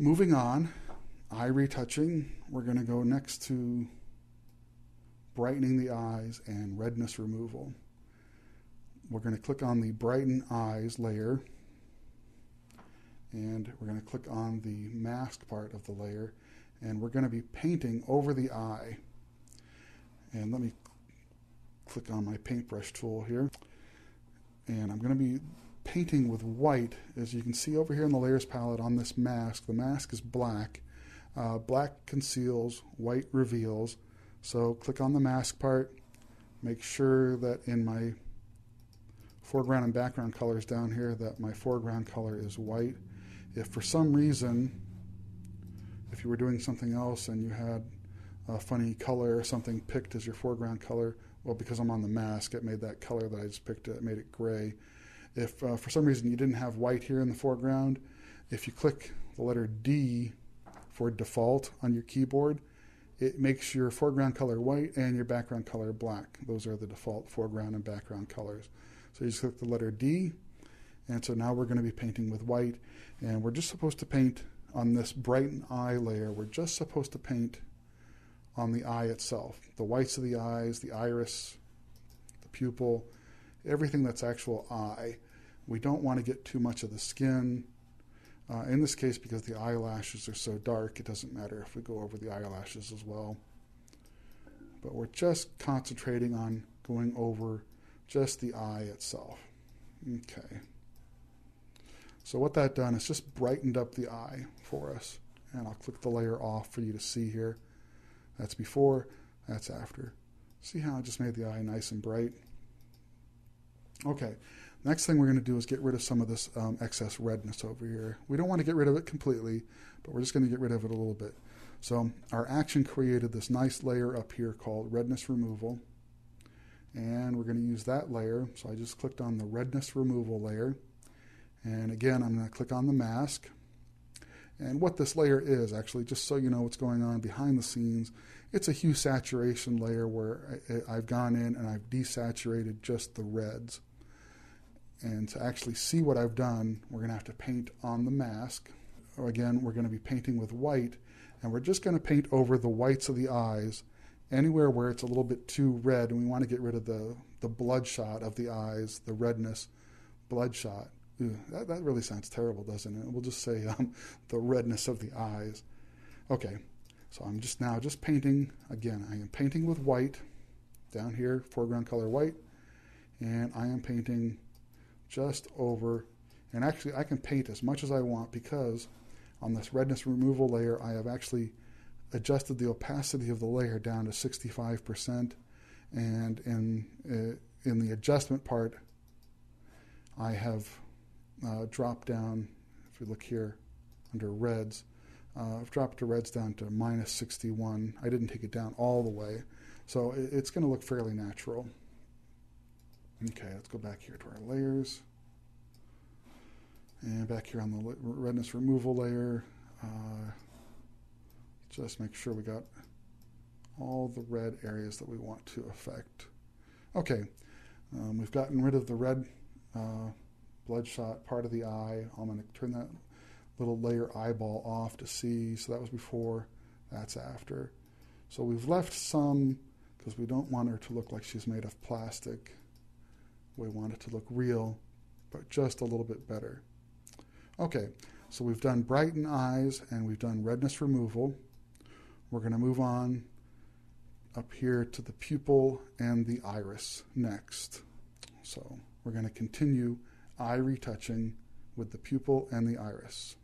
Moving on, eye retouching. We're going to go next to brightening the eyes and redness removal. We're going to click on the brighten eyes layer, and we're going to click on the mask part of the layer, and we're going to be painting over the eye. And let me click on my paintbrush tool here, and I'm going to be painting with white. As you can see over here in the layers palette on this mask, the mask is black. Black conceals, white reveals. So click on the mask part, make sure that in my foreground and background colors down here that my foreground color is white. If for some reason, if you were doing something else and you had a funny color or something picked as your foreground color, well, because I'm on the mask, it made that color that I just picked, it made it gray. If for some reason you didn't have white here in the foreground, if you click the letter D for default on your keyboard, it makes your foreground color white and your background color black. Those are the default foreground and background colors. So you just click the letter D, and so now we're going to be painting with white, and we're just supposed to paint on this brighten eye layer. We're just supposed to paint on the eye itself, the whites of the eyes, the iris, the pupil, everything that's actual eye. We don't want to get too much of the skin. In this case, because the eyelashes are so dark, it doesn't matter if we go over the eyelashes as well. But we're just concentrating on going over just the eye itself. Okay. So what that done is just brightened up the eye for us. And I'll click the layer off for you to see here. That's before, that's after. See how I just made the eye nice and bright? Okay, next thing we're going to do is get rid of some of this excess redness over here. We don't want to get rid of it completely, but we're just going to get rid of it a little bit. So our action created this nice layer up here called redness removal, and we're going to use that layer. So I just clicked on the redness removal layer, and again I'm going to click on the mask. And what this layer is, actually, just so you know what's going on behind the scenes, it's a hue saturation layer where I've gone in and I've desaturated just the reds. And to actually see what I've done, we're going to have to paint on the mask. Again, we're going to be painting with white, and we're just going to paint over the whites of the eyes, anywhere where it's a little bit too red, and we want to get rid of the bloodshot of the eyes, the redness, bloodshot. Ew, that really sounds terrible, doesn't it? We'll just say the redness of the eyes. Okay, so I'm just now painting. Again, I am painting with white down here, foreground color white, and I am painting just over, and actually I can paint as much as I want because on this redness removal layer I have actually adjusted the opacity of the layer down to 65%, and in the adjustment part I have dropped down, if you look here under reds, I've dropped the reds down to -61. I didn't take it down all the way, so it's going to look fairly natural. Okay, let's go back here to our layers. And back here on the redness removal layer, just make sure we got all the red areas that we want to affect. Okay, we've gotten rid of the red bloodshot part of the eye. I'm going to turn that little layer eyeball off to see. So that was before, that's after. So we've left some because we don't want her to look like she's made of plastic. We want it to look real, but just a little bit better. Okay, so we've done brighten eyes and we've done redness removal. We're going to move on up here to the pupil and the iris next. So we're going to continue eye retouching with the pupil and the iris.